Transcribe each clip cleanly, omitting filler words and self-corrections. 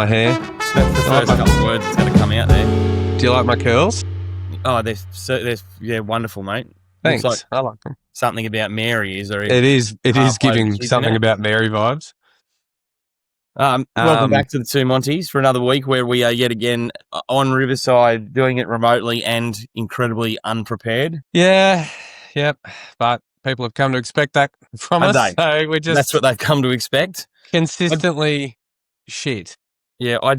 hair. That's the first couple of words that's going to come out there. Do you like my curls? Oh, they're wonderful, mate. Thanks. Looks like I like them. something about Mary. Is there? It is giving something about Mary vibes. Welcome back to the Two Montys for another week where we are yet again on Riverside doing it remotely and incredibly unprepared. Yeah, yep. But people have come to expect that from us. So that's what they've come to expect. Consistently shit. Yeah, I'm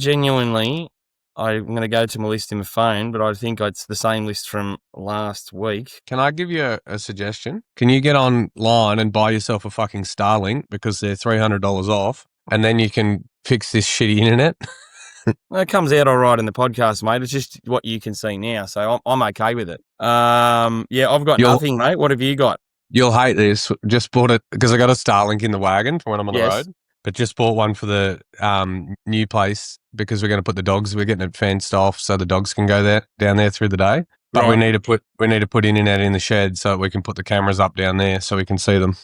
going to go to my list in my phone, but I think it's the same list from last week. Can I give you a suggestion? Can you get online and buy yourself a fucking Starlink because they're $300 off, and then you can fix this shitty internet? Well, it comes out all right in the podcast, mate. It's just what you can see now, so I'm okay with it. Yeah, I've got nothing, mate. What have you got? You'll hate this. Just bought it because I got a Starlink in the wagon for when I'm on the road. But just bought one for the new place because we're going to put the dogs. We're getting it fenced off so the dogs can go down there through the day. But we need to put internet in the shed so we can put the cameras up down there so we can see them.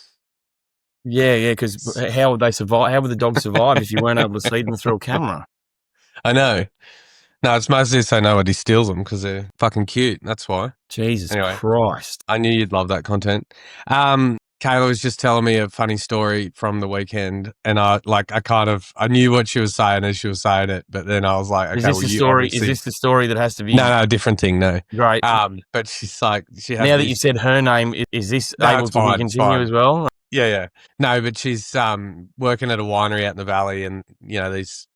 Yeah. Because how would they survive? How would the dogs survive if you weren't able to see them through a camera? I know. No, it's mostly so nobody steals them because they're fucking cute. That's why. Jesus Christ! I knew you'd love that content. Kayla was just telling me a funny story from the weekend, and I knew what she was saying as she was saying it, but then I was like, okay, is this the story that has to be? No, different thing, no. Great. But she's like, now that you said her name, is this able to be continued as well? Yeah. No, but she's working at a winery out in the valley, and you know these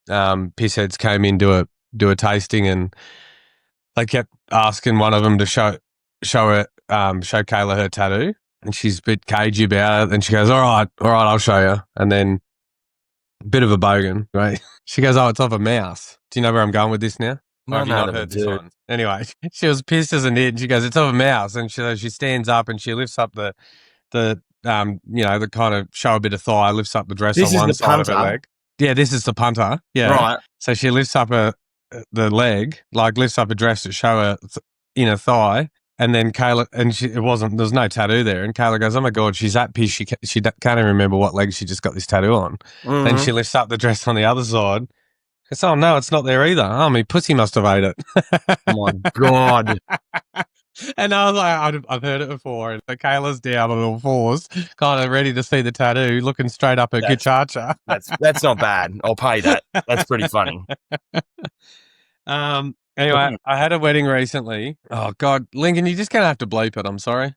pissheads came in do a tasting, and they kept asking one of them to show Kayla her tattoo. And she's a bit cagey about it. And she goes, all right, I'll show you. And then a bit of a bogan, right? She goes, oh, it's of a mouse. Do you know where I'm going with this now? No, have you not heard this one? Anyway, she was pissed as a nit. And she goes, it's of a mouse. And she stands up and she lifts up the kind of show a bit of thigh, lifts up the dress on one side of her leg. Yeah, this is the punter. Yeah. Right. So she lifts up the leg, like lifts up a dress to show her inner thigh. And then Kayla, there's no tattoo there. And Kayla goes, oh my God, she's that pissed. She can't even remember what leg she just got this tattoo on. Mm-hmm. Then she lifts up the dress on the other side. Goes, oh no, it's not there either. Oh, my pussy must have ate it. Oh my God. And I was like, I've heard it before. And so Kayla's down on all fours, kind of ready to see the tattoo, looking straight up her kuchacha. That's not bad. I'll pay that. That's pretty funny. Anyway, I had a wedding recently. Oh, God. Lincoln, you're just going to have to bleep it. I'm sorry.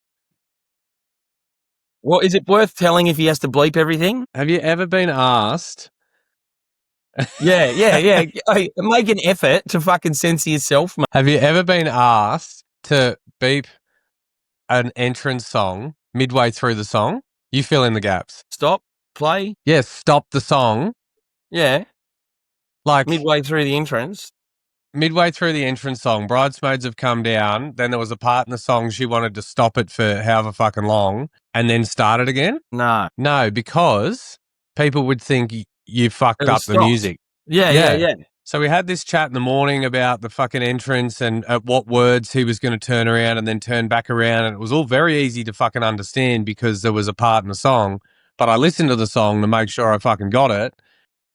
Well, is it worth telling if he has to bleep everything? Have you ever been asked? Yeah. Hey, make an effort to fucking censor yourself, mate. Have you ever been asked to beep an entrance song midway through the song? You fill in the gaps. Stop. Play. Yes, stop the song. Yeah. Like midway through the entrance. Midway through the entrance song, bridesmaids have come down. Then there was a part in the song she wanted to stop it for however fucking long and then start it again. No, because people would think you fucked up the music. Yeah. So we had this chat in the morning about the fucking entrance and at what words he was going to turn around and then turn back around. And it was all very easy to fucking understand because there was a part in the song. But I listened to the song to make sure I fucking got it.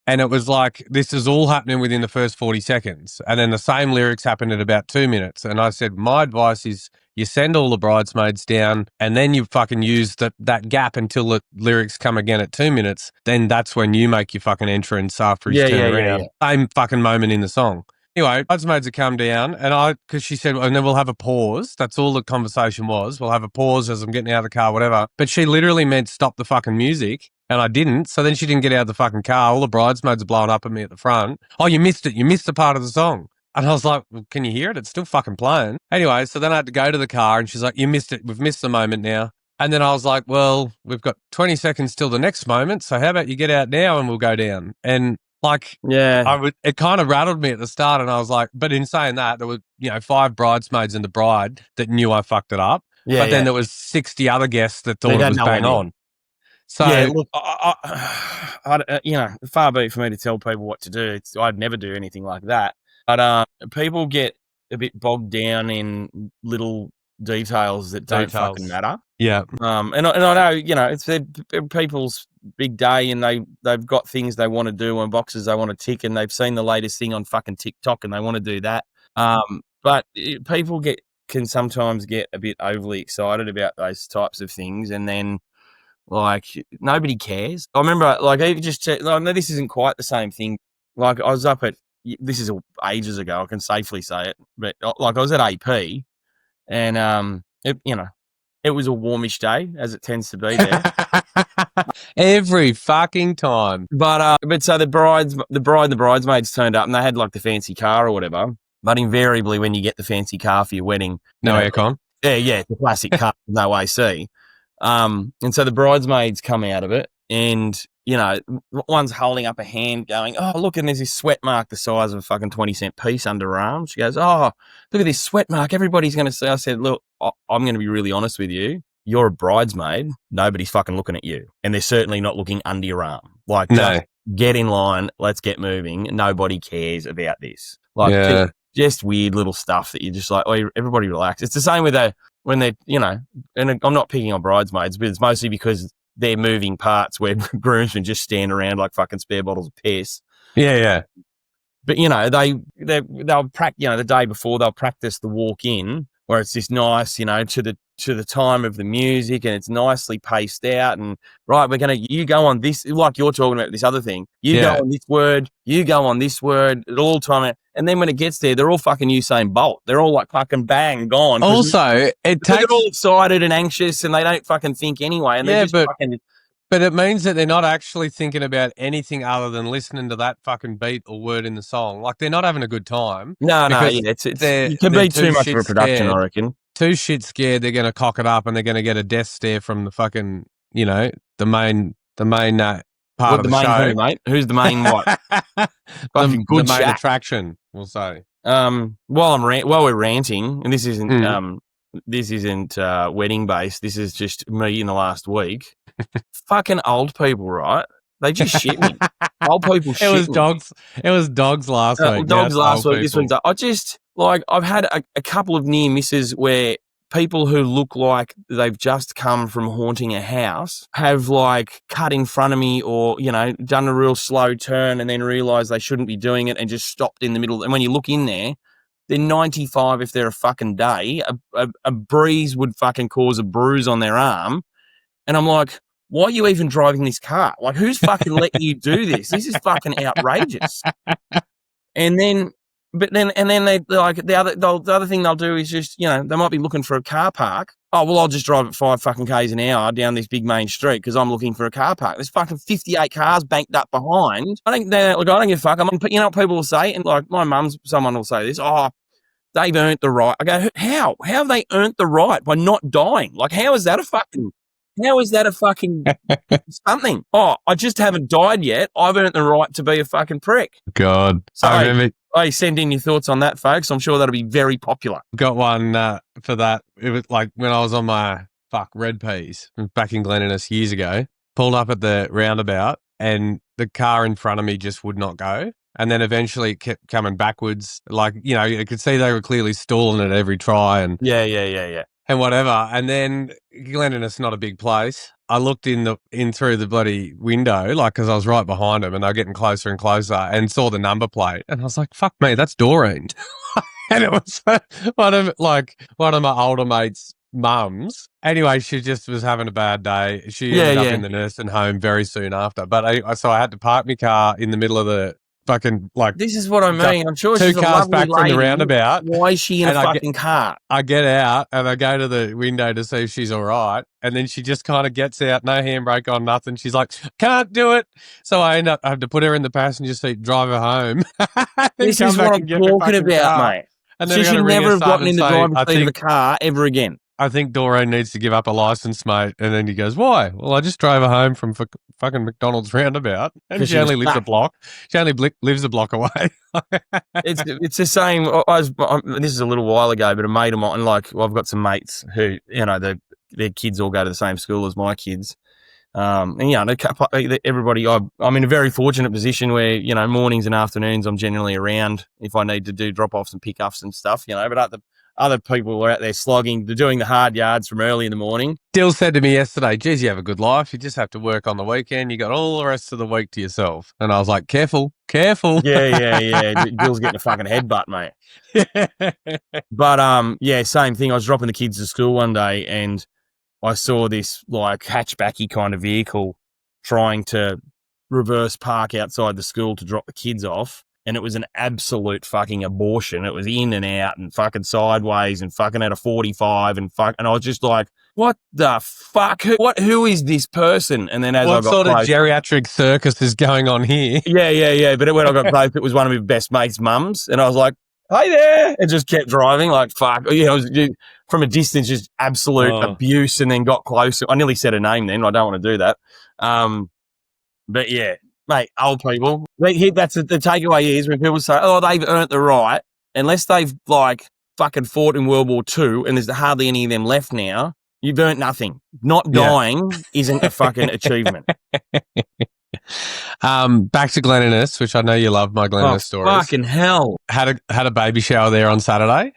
And it was like, this is all happening within the first 40 seconds. And then the same lyrics happened at about 2 minutes. And I said, my advice is you send all the bridesmaids down and then you fucking use that gap until the lyrics come again at 2 minutes. Then that's when you make your fucking entrance after he's turned around. Yeah. Same fucking moment in the song. Anyway, bridesmaids have come down and because she said, and then we'll have a pause. That's all the conversation was. We'll have a pause as I'm getting out of the car, whatever. But she literally meant stop the fucking music. And I didn't. So then she didn't get out of the fucking car. All the bridesmaids are blowing up at me at the front. Oh, you missed it. You missed the part of the song. And I was like, well, can you hear it? It's still fucking playing. Anyway, so then I had to go to the car and she's like, you missed it. We've missed the moment now. And then I was like, well, we've got 20 seconds till the next moment. So how about you get out now and we'll go down? And like, it kind of rattled me at the start. And I was like, but in saying that, there were, 5 bridesmaids and the bride that knew I fucked it up. Yeah, but then there was 60 other guests that thought it was bang on. So, look, far be it for me to tell people what to do. I'd never do anything like that. But people get a bit bogged down in little details that don't fucking matter. Yeah. And I know, it's people's big day and they've got things they want to do and boxes they want to tick and they've seen the latest thing on fucking TikTok and they want to do that. But people can sometimes get a bit overly excited about those types of things, and then like nobody cares. I remember like even no, this isn't quite the same thing. Like I was up at this is ages ago. I can safely say it, but like I was at AP, and it was a warmish day as it tends to be there. Every fucking time. But so the bride and the bridesmaids turned up and they had like the fancy car or whatever. But invariably, when you get the fancy car for your wedding, no aircon. Yeah, it's a classic car, no AC. And so the bridesmaids come out of it, and one's holding up a hand, going, "Oh, look, and there's this sweat mark the size of a fucking 20-cent piece under her arm." She goes, "Oh, look at this sweat mark. Everybody's going to see." I said, "Look, I'm going to be really honest with you. You're a bridesmaid. Nobody's fucking looking at you, and they're certainly not looking under your arm. Like, no. Get in line. Let's get moving. Nobody cares about this. Like, just weird little stuff that you're just like, oh, everybody relax." It's the same with when they're, and I'm not picking on bridesmaids, but it's mostly because they're moving parts where groomsmen just stand around like fucking spare bottles of piss. Yeah. But they'll practice. The day before they'll practice the walk in, where it's this nice, to the time of the music, and it's nicely paced out. And right, you go on this, like you're talking about this other thing. You go on this word, you go on this word. It'll all time out. And then when it gets there, they're all fucking Usain Bolt. They're all like fucking bang gone. Also, they're all excited and anxious, and they don't fucking think anyway. And they're just fucking. But it means that they're not actually thinking about anything other than listening to that fucking beat or word in the song. Like, they're not having a good time. No, it's it can be too much of a production, I reckon. Too shit scared they're going to cock it up and they're going to get a death stare from the fucking, the main part of the show. Who, mate? Who's the main what? the main attraction, we'll say. While we're ranting, and this isn't wedding based. This is just me in the last week. Fucking old people, right? They just shit me. Old people shit me. It was dogs last week. Dogs last week. This week's I just I've had a couple of near misses where people who look like they've just come from haunting a house have like cut in front of me or, done a real slow turn and then realised they shouldn't be doing it and just stopped in the middle. And when you look in there, they're 95 if they're a fucking day. A breeze would fucking cause a bruise on their arm. And I'm like, why are you even driving this car? Like, who's fucking letting you do this? This is fucking outrageous. And then they like the other thing they'll do is just, they might be looking for a car park. Oh, well, I'll just drive at 5 fucking Ks an hour down this big main street because I'm looking for a car park. There's fucking 58 cars banked up behind. I don't give a fuck. What people will say, and like my mum's, someone will say this, oh, they've earned the right. I go, how? How have they earned the right by not dying? Like, how is that a fucking something? Oh, I just haven't died yet. I've earned the right to be a fucking prick. God. So, hey, send in your thoughts on that, folks. I'm sure that'll be very popular. Got one for that. It was like when I was on my red peas back in Glen Innes years ago, pulled up at the roundabout and the car in front of me just would not go. And then eventually it kept coming backwards. Like, you could see they were clearly stalling at every try. And yeah. And whatever. And then Glen Innes not a big place. I looked in through the bloody window, like, because I was right behind them and they were getting closer and closer and saw the number plate. And I was like, fuck me, that's Doreen. And it was one of my older mates' mums. Anyway, she just was having a bad day. She ended up in the nursing home very soon after. But so I had to park my car in the middle of the fucking, like, this is what I mean. I'm sure she's 2 cars back lady. from the roundabout. Why is she in a fucking car? I get out and I go to the window to see if she's all right. And then she just kind of gets out, no handbrake on, nothing. She's like, can't do it. So I have to put her in the passenger seat, drive her home. This is what I'm talking about, mate. And she should never have gotten in the driver's seat of the car ever again. I think Doreen needs to give up a license, mate. And then he goes, why? Well, I just drove her home from fucking McDonald's roundabout. And she only lives a block. She only lives a block away. It's the same. This is a little while ago, but a mate of mine, I've got some mates who, their kids all go to the same school as my kids. And everybody, I'm in a very fortunate position where, mornings and afternoons I'm generally around if I need to do drop-offs and pick-ups and stuff, but other people were out there slogging. They're doing the hard yards from early in the morning. Dill said to me yesterday, geez, you have a good life. You just have to work on the weekend. You got all the rest of the week to yourself. And I was like, careful. Yeah. Dill's getting a fucking headbutt, mate. But yeah, same thing. I was dropping the kids to school one day and I saw this like hatchbacky kind of vehicle trying to reverse park outside the school to drop the kids off. And it was an absolute fucking abortion. It was in and out and fucking sideways and fucking at a 45 and I was just like, what the fuck? Who is this person? And then as I got sort close, of geriatric circus is going on here? Yeah. But when I got close, it was one of my best mates' mums. And I was like, hey there. And just kept driving like, fuck. You know, it was from a distance, just absolute abuse, and then got close. I nearly said her name then. I don't want to do that. But yeah, mate, old people. That's the takeaway is when people say, oh, they've earned the right, unless they've like fucking fought in World War II and there's hardly any of them left now, you've earned nothing. Not dying isn't a fucking achievement. Back to Glen Innes, which I know you love my Glen Innes stories. Fucking hell. Had a baby shower there on Saturday.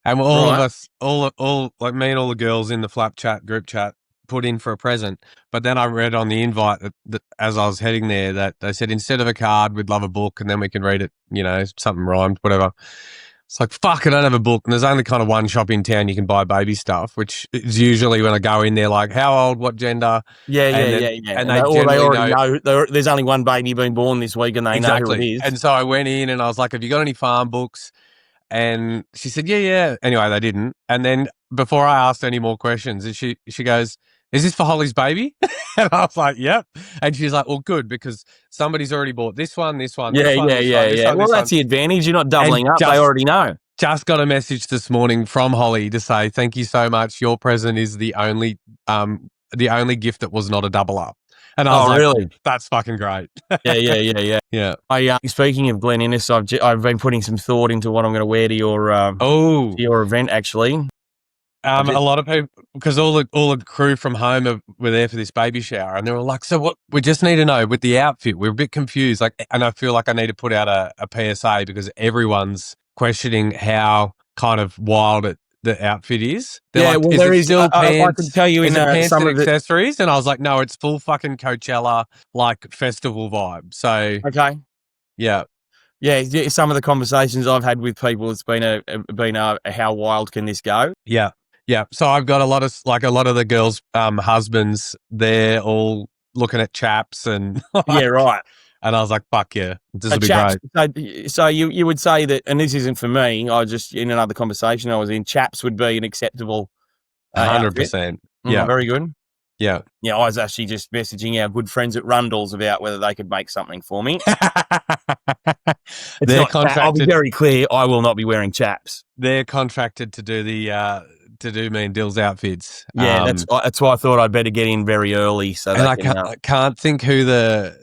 And all of us, all like me and all the girls in the Flap chat, group chat, put in for a present. But then I read on the invite that as I was heading there that they said instead of a card, we'd love a book and then we can read it, you know, something rhymed, whatever. It's like, fuck, I don't have a book. And there's only kind of one shop in town you can buy baby stuff, which is usually when I go in there, like, how old, what gender? Yeah. And they already know there's only one baby being born this week and they know who it is. And so I went in and I was like, have you got any farm books? And she said, yeah. Anyway, they didn't. And then before I asked any more questions, she goes, is this for Holly's baby? And I was like, yep. And she's like, well, good, because somebody's already bought this one. Well, that's the advantage. You're not doubling up. They already know. Just got a message this morning from Holly to say, thank you so much. Your present is the only gift that was not a double up. And I was like, really? That's fucking great. Yeah. Speaking of Glen Innes, I've been putting some thought into what I'm going to wear to your event, actually. A lot of people, because all the crew from home were there for this baby shower, and they were like, so what, we just need to know with the outfit, we're a bit confused. Like, and I feel like I need to put out a PSA because everyone's questioning how kind of wild the outfit is. They're like, there is still pants. I can tell you in pants some and accessories, and I was like, no, it's full fucking Coachella like festival vibe. So okay, yeah. Some of the conversations I've had with people, it's been a how wild can this go? Yeah. So I've got a lot of the girls' husbands. They're all looking at chaps and yeah, right. And I was like, fuck yeah, this will be great. So you would say that, and this isn't for me, I was just in another conversation I was in, chaps would be an acceptable 100%. Yeah. Very good. Yeah. Yeah, I was actually just messaging our good friends at Rundle's about whether they could make something for me. I'll be very clear, I will not be wearing chaps. They're contracted to do me and Dill's outfits. Yeah, that's why I thought I'd better get in very early. So and I can't think who the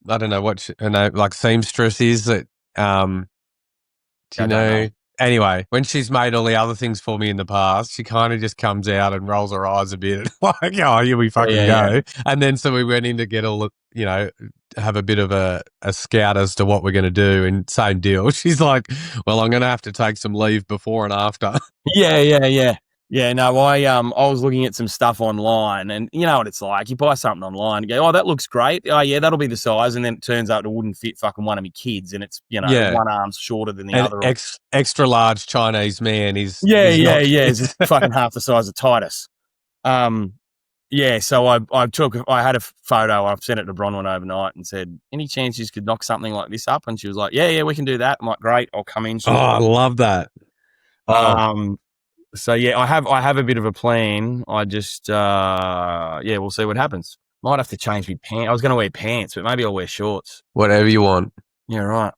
I don't know what her name, like seamstress is that do you know? Anyway, when she's made all the other things for me in the past, she kind of just comes out and rolls her eyes a bit like, oh, here we fucking go. Yeah. And then so we went in to get all the, you know, have a bit of a scout as to what we're going to do, and same deal. She's like, well, I'm going to have to take some leave before and after. Yeah. Yeah, no, I was looking at some stuff online, and you know what it's like. You buy something online and go, oh, that looks great. Oh, yeah, that'll be the size. And then it turns out it wouldn't fit fucking one of my kids, and it's, you know, one arm's shorter than the other. Extra large Chinese man is... It's just fucking half the size of Titus. So I had a photo. I've sent it to Bronwyn overnight and said, any chance you could knock something like this up? And she was like, yeah, we can do that. I'm like, great, I'll come in. Oh, I love that. So yeah, I have a bit of a plan. I just we'll see what happens. Might have to change my pants. I was going to wear pants, but maybe I'll wear shorts. Whatever you want. Yeah, right.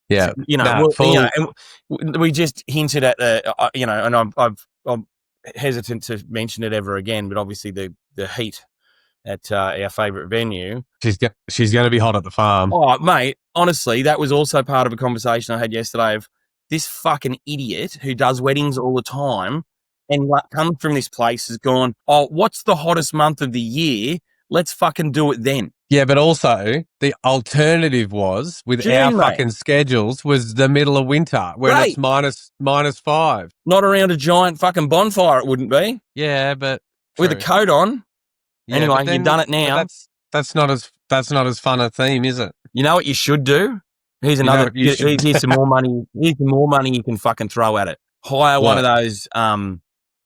Yeah, so, and we just hinted at and I'm hesitant to mention it ever again, but obviously the heat at our favourite venue. She's going to be hot at the farm. Oh, mate, honestly, that was also part of a conversation I had yesterday of this fucking idiot who does weddings all the time and what comes from this place has gone, oh, what's the hottest month of the year? Let's fucking do it then. Yeah, but also the alternative was with our June, mate. fucking schedules was the middle of winter when Great. it's -5. Not around a giant fucking bonfire, it wouldn't be. Yeah, but With a true. coat on. Yeah, Anyway, but then, you've done it but now. that's not as fun a theme, is it? You know what you should do? Here's You know another. what you should Here's some more money. Here's some more money you can fucking throw at it. Hire one of What? those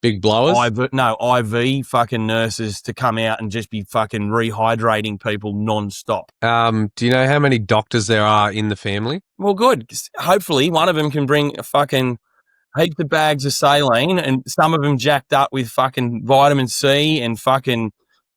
Big blowers. IV fucking nurses to come out and just be fucking rehydrating people non-stop. Do you know how many doctors there are in the family? Well, good. Hopefully, one of them can bring a fucking heaps of bags of saline, and some of them jacked up with fucking vitamin C and fucking.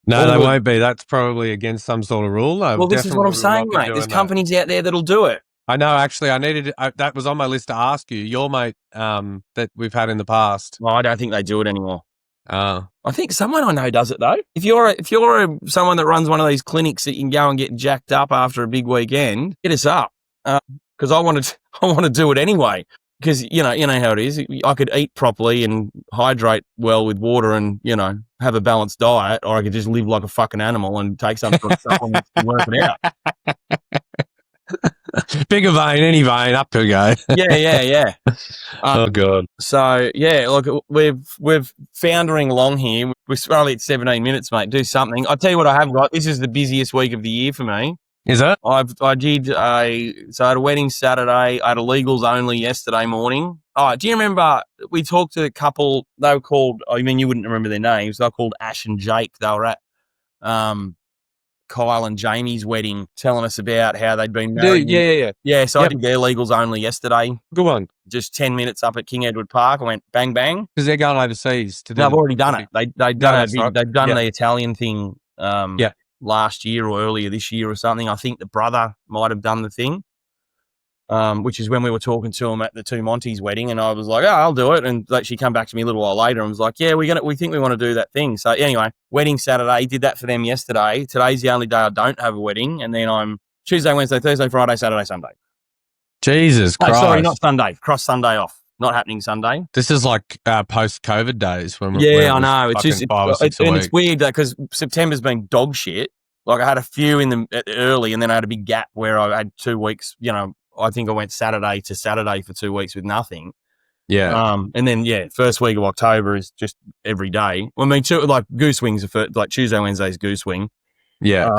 No, they won't be. That's probably against some sort of rule. Well, this is what I'm saying, mate. There's companies out there that'll do it. I know. Actually, that was on my list to ask you. Your mate that we've had in the past. Well, I don't think they do it anymore. Oh. I think someone I know does it though. If you're someone that runs one of these clinics that you can go and get jacked up after a big weekend, hit us up because I want to do it anyway. Because you know how it is. I could eat properly and hydrate well with water, and have a balanced diet, or I could just live like a fucking animal and take some sort of supplements to work it out. Bigger vein, any vein, up to go. Yeah. Oh god. So yeah, look, we're foundering along here. We're only at 17 minutes, mate. Do something. I'll tell you what I have got. This is the busiest week of the year for me. Is it? I had a wedding Saturday. I had a legals only yesterday morning. Oh, do you remember we talked to a couple? They were called. I mean, you wouldn't remember their names. They were called Ash and Jake. They were at Kyle and Jamie's wedding, telling us about how they'd been married. Yeah. So I did their legals only yesterday. Good one. Just 10 minutes up at King Edward Park. I went bang bang because they're going overseas to do. No, I've already done it. They've done the Italian thing. Last year or earlier this year or something. I think the brother might have done the thing, which is when we were talking to him at the two Montys wedding, and I was like, "Oh, I'll do it." And she come back to me a little while later and was like, "Yeah, we think we want to do that thing." So anyway, wedding Saturday, did that for them yesterday. Today's the only day I don't have a wedding, and then I'm Tuesday, Wednesday, Thursday, Friday, Saturday, Sunday. Jesus Christ! Sorry, not Sunday. Cross Sunday off. Not happening Sunday. This is like post-COVID days when I know. It's just 5 or 6 a week. It's weird because September's been dog shit. Like I had a few in the early, and then I had a big gap where I had 2 weeks. I think I went Saturday to Saturday for 2 weeks with nothing. Yeah. And then first week of October is just every day. I mean, like goose wings are like Tuesday, Wednesday's goose wing. Yeah.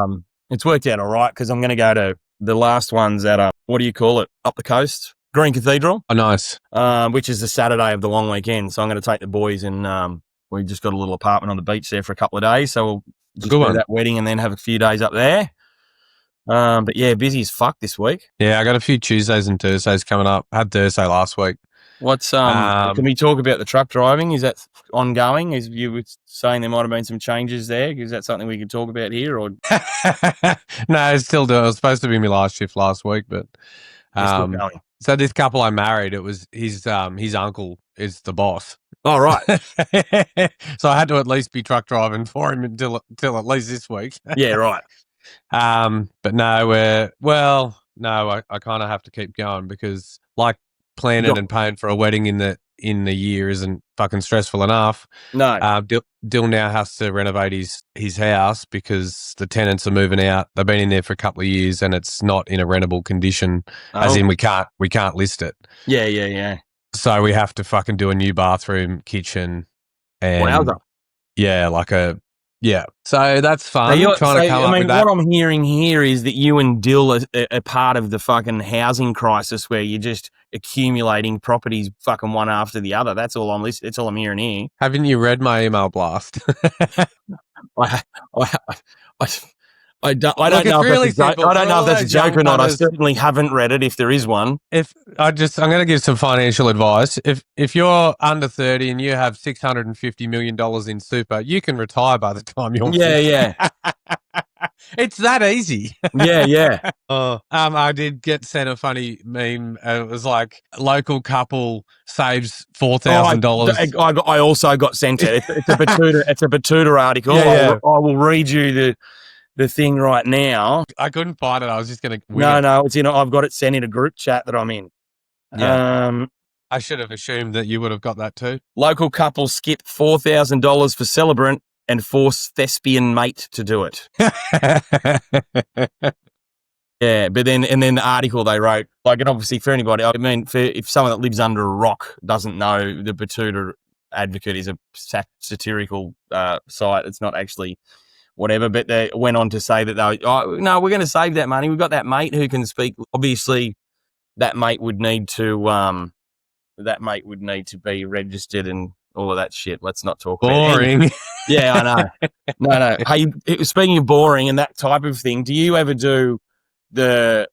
It's worked out all right because I'm going to go to the last ones at what do you call it, up the coast, Green Cathedral. Oh, nice. Which is the Saturday of the long weekend. So I'm going to take the boys, and we just got a little apartment on the beach there for a couple of days. So we'll just do that wedding and then have a few days up there. But yeah, busy as fuck this week. Yeah, I got a few Tuesdays and Thursdays coming up. I had Thursday last week. What's can we talk about the truck driving? Is that ongoing? As you were saying, there might have been some changes there. Is that something we could talk about here? Or no, it's still doing. It was supposed to be my last shift last week, but still going. So this couple I married, it was his uncle is the boss. Oh, right. So I had to at least be truck driving for him until at least this week. Yeah, right. But no, I kind of have to keep going because like planning and paying for a wedding in the year isn't fucking stressful enough. No. Dill now has to renovate his house because the tenants are moving out. They've been in there for a couple of years and it's not in a rentable condition, as in we can't list it. Yeah. So we have to fucking do a new bathroom, kitchen, and So that's fun. What I'm hearing here is that you and Dill are part of the fucking housing crisis where you're just accumulating properties fucking one after the other. That's all I'm listening. That's all I'm hearing here. Haven't you read my email blast? I don't know if that's a joke or not. I certainly haven't read it if there is one. I'm going to give some financial advice. If you're under 30 and you have $650 million in super, you can retire by the time you're 50. Yeah. It's that easy. Yeah. I did get sent a funny meme. It was like local couple saves $4,000. I also got sent it. It's a Batuta article. Yeah. I will read you the thing right now. I couldn't find it. I was just going to. No. It's I've got it sent in a group chat that I'm in. Yeah. I should have assumed that you would have got that too. Local couple skip $4,000 for celebrant and force thespian mate to do it. Yeah, but then the article they wrote, like, and obviously for anybody, I mean, if someone that lives under a rock doesn't know, the Batuta Advocate is a satirical site. It's not actually whatever, but they went on to say that no, we're going to save that money. We've got that mate who can speak. Obviously, that mate would need to be registered and all of that shit. Let's not talk about it. Boring. Yeah, I know. No. Hey, speaking of boring and that type of thing, do you ever do we'll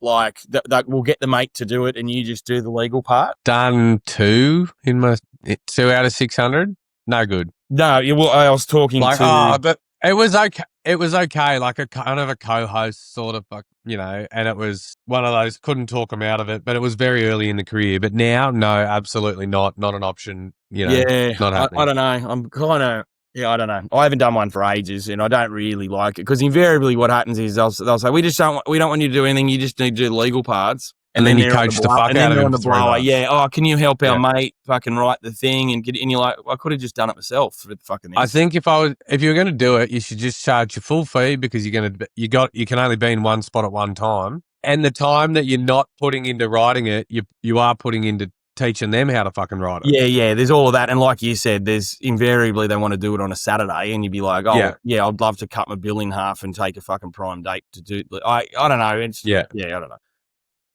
get the mate to do it and you just do the legal part? Done 2 out of 600. No good. No, well, I was talking but it was okay. It was okay, like a kind of a co-host sort of, and it was one of those, couldn't talk them out of it, but it was very early in the career. But now, no, absolutely not an option. Yeah, not happening. I don't know. I'm kind of. Yeah, I don't know. I haven't done one for ages, and I don't really like it because invariably what happens is they'll say we don't want you to do anything. You just need to do the legal parts, and then you coach the fuck out of him. Yeah. Oh, can you help our mate fucking write the thing and you're like, I could have just done it myself for the fucking. I think if you were going to do it, you should just charge your full fee because you can only be in one spot at one time, and the time that you're not putting into writing it, you are putting into teaching them how to fucking write it. Yeah, there's all of that, and like you said, there's invariably they want to do it on a Saturday, and you'd be like, oh, yeah, I'd love to cut my bill in half and take a fucking prime date to do. I don't know. I don't know.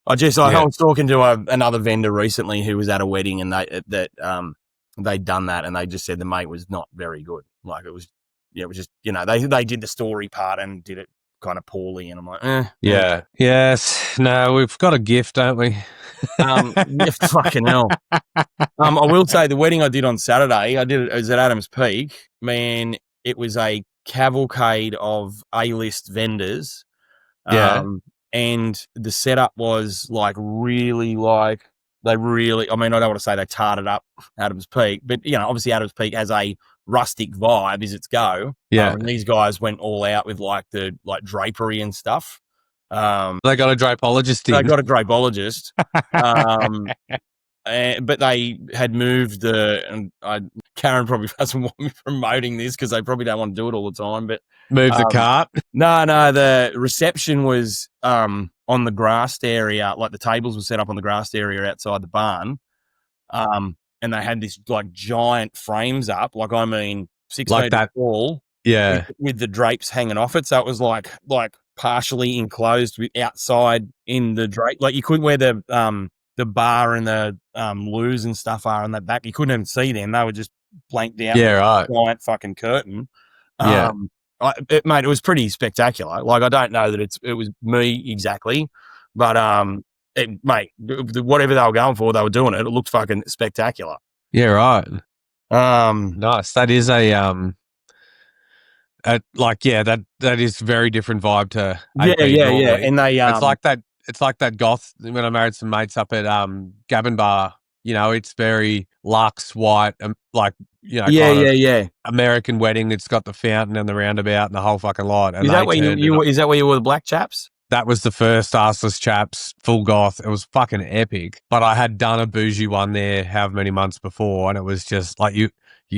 I was talking to another vendor recently who was at a wedding, and they'd done that, and they just said the mate was not very good. Like it was just they did the story part and did it kind of poorly, and I'm like, yes, no, we've got a gift, don't we? Fucking hell. I will say the wedding I did on Saturday, it was at Adams Peak. Man, it was a cavalcade of A-list vendors. And the setup was I don't want to say they tarted up Adams Peak, but obviously Adams Peak has a rustic vibe as its go. Yeah. And these guys went all out with the drapery and stuff. They got a drapeologist in. They got a drapeologist. But they had moved Karen probably doesn't want me promoting this because they probably don't want to do it all the time, but move the cart. No, the reception was on the grassed area, like the tables were set up on the grassed area outside the barn. And they had this giant frames up, 6 meters tall. Yeah. With the drapes hanging off it. So it was like partially enclosed outside in the drape. Like you couldn't where the bar and the loos and stuff are on the back. You couldn't even see them. They were just blanked out. Yeah, right. Giant fucking curtain. Yeah. It was pretty spectacular. I don't know that it was me exactly, but whatever they were going for, they were doing it. It looked fucking spectacular. Yeah, right. Nice. That is that is very different vibe to AP normally. And they it's like that goth when I married some mates up at Gabon Bar. It's very luxe, white, American wedding. It's got the fountain and the roundabout and the whole fucking lot. And is that where you were the black chaps? That was the first Arseless Chaps, full goth. It was fucking epic. But I had done a bougie one there however many months before, and it was just like you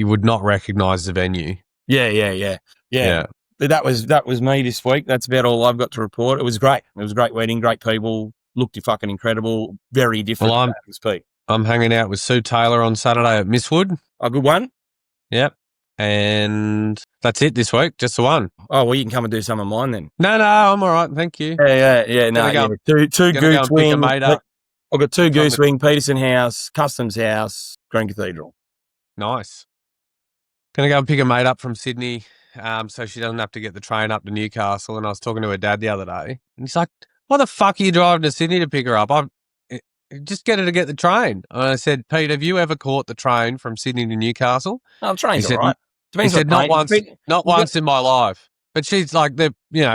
would not recognise the venue. Yeah. But that was me this week. That's about all I've got to report. It was great. It was a great wedding, great people, looked fucking incredible, very different. Well, I'm hanging out with Sue Taylor on Saturday at Misswood. A good one? Yep. And that's it this week, just the one. Oh, well, you can come and do some of mine then. No, I'm all right, thank you. Yeah. No, two goose wing. I've got 2 goose wing, Peterson House, Customs House, Green Cathedral. Nice. Gonna go and pick a mate up from Sydney, so she doesn't have to get the train up to Newcastle. And I was talking to her dad the other day, and he's like, "Why the fuck are you driving to Sydney to pick her up? Just get her to get the train." And I said, "Pete, have you ever caught the train from Sydney to Newcastle?" Oh, the train's all right. He said, not once in my life. But she's like,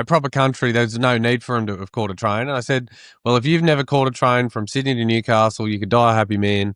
proper country, there's no need for him to have caught a train. And I said, well, if you've never caught a train from Sydney to Newcastle, you could die a happy man.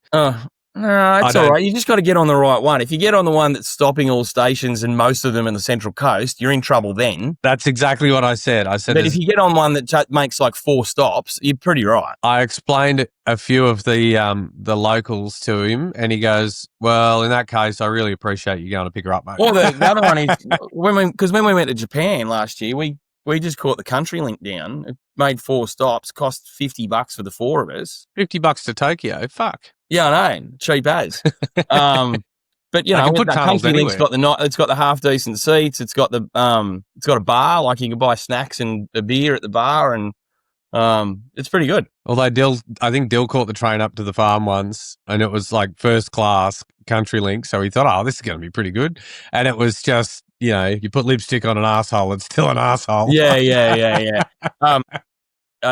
No, it's I all don't- right. You just got to get on the right one. If you get on the one that's stopping all stations and most of them in the Central Coast, you're in trouble then. That's exactly what I said. I said, But if you get on one that makes like 4 stops, you're pretty right. I explained a few of the locals to him, and he goes, "Well, in that case, I really appreciate you going to pick her up, mate." Well, the other one is when we went to Japan last year, we just caught the country link down. It made 4 stops, cost $50 for the 4 of us. $50 to Tokyo. Fuck. Yeah, I know, cheap as. But you They know, can put that tunnels country link's anywhere. it's got the half decent seats. It's got it's got a bar, like you can buy snacks and a beer at the bar, and it's pretty good. Although I think Dill caught the train up to the farm once, and it was like first class country link. So he thought, "Oh, this is going to be pretty good." And it was just, you put lipstick on an asshole, it's still an asshole. Yeah.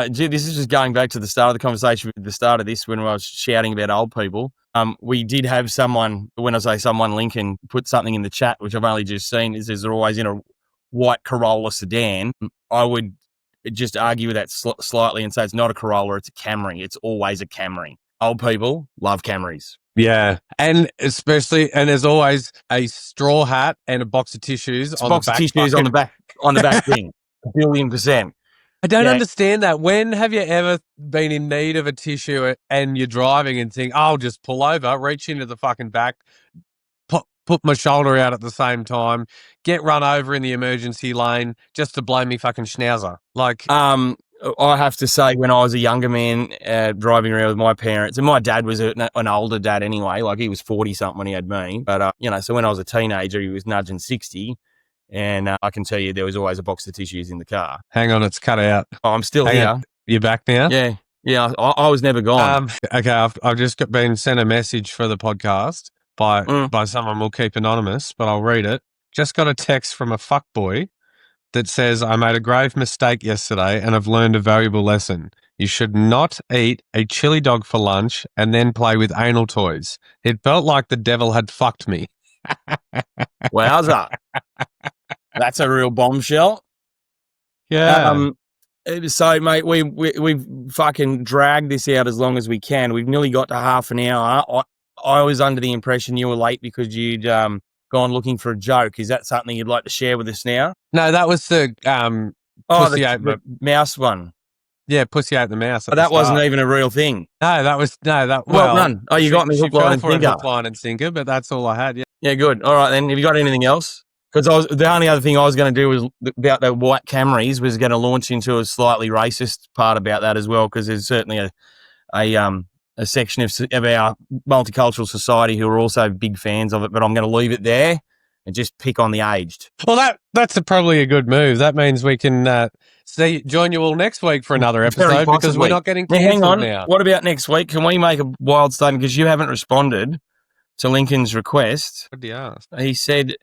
This is just going back to the start of the conversation, at the start of this, when I was shouting about old people. We did have someone, when I say someone, Lincoln, put something in the chat, which I've only just seen, is they're always in a white Corolla sedan. I would just argue with that slightly and say it's not a Corolla, it's a Camry. It's always a Camry. Old people love Camrys. Yeah. And there's always a straw hat and a box of tissues on the back. Tissues on the back thing. 1,000,000,000%. I don't understand that. When have you ever been in need of a tissue and you're driving and think, I'll just pull over, reach into the fucking back, put my shoulder out at the same time, get run over in the emergency lane just to blow me fucking schnauzer? Like, I have to say, when I was a younger man driving around with my parents, and my dad was an older dad anyway, like he was 40-something when he had me. But, so when I was a teenager, he was nudging 60. And I can tell you there was always a box of tissues in the car. hang on, it's cut out. Oh, I'm still here. You're back now? Yeah. I was never gone. Okay, I've just been sent a message for the podcast by someone we'll keep anonymous, but I'll read it. Just got a text from a fuckboy that says, I made a grave mistake yesterday and I've learned a valuable lesson. You should not eat a chili dog for lunch and then play with anal toys. It felt like the devil had fucked me. Wowza. That's a real bombshell. Yeah. So, mate, we've fucking dragged this out as long as we can. We've nearly got to half an hour. I was under the impression you were late because you'd gone looking for a joke. Is that something you'd like to share with us now? No, that was the the mouse one. Yeah, pussy ate the mouse. That wasn't even a real thing. Well done. Oh, you got me hook, line, and sinker. Hook, line, and sinker, but that's all I had. Yeah. Yeah, good. All right, then. Have you got anything else? Because the only other thing I was going to do was about the white Camrys was going to launch into a slightly racist part about that as well, because there's certainly a section of our multicultural society who are also big fans of it. But I'm going to leave it there and just pick on the aged. Well, that's probably a good move. That means we can join you all next week for another episode because we're not getting cancelled now. What about next week? Can we make a wild statement? Because you haven't responded to Lincoln's request. What did he ask? He said,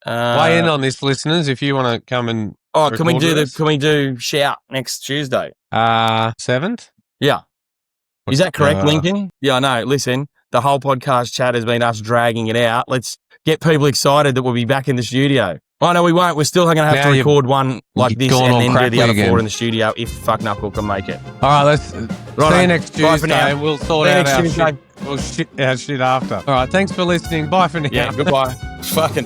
weigh in on this, listeners, if you want to come and can we do shout next Tuesday? 7th? Yeah. Is that correct, Lincoln? Yeah, I know. Listen, the whole podcast chat has been us dragging it out. Let's get people excited that we'll be back in the studio. Oh, no, we won't. We're still going to have to record one like this and then do the other 4 in the studio if Fuck Knuckle can make it. All right, let's see you next Tuesday. We'll sort out our shit. We'll shit our shit after. All right, thanks for listening. Bye for now. Yeah, goodbye. Fucking...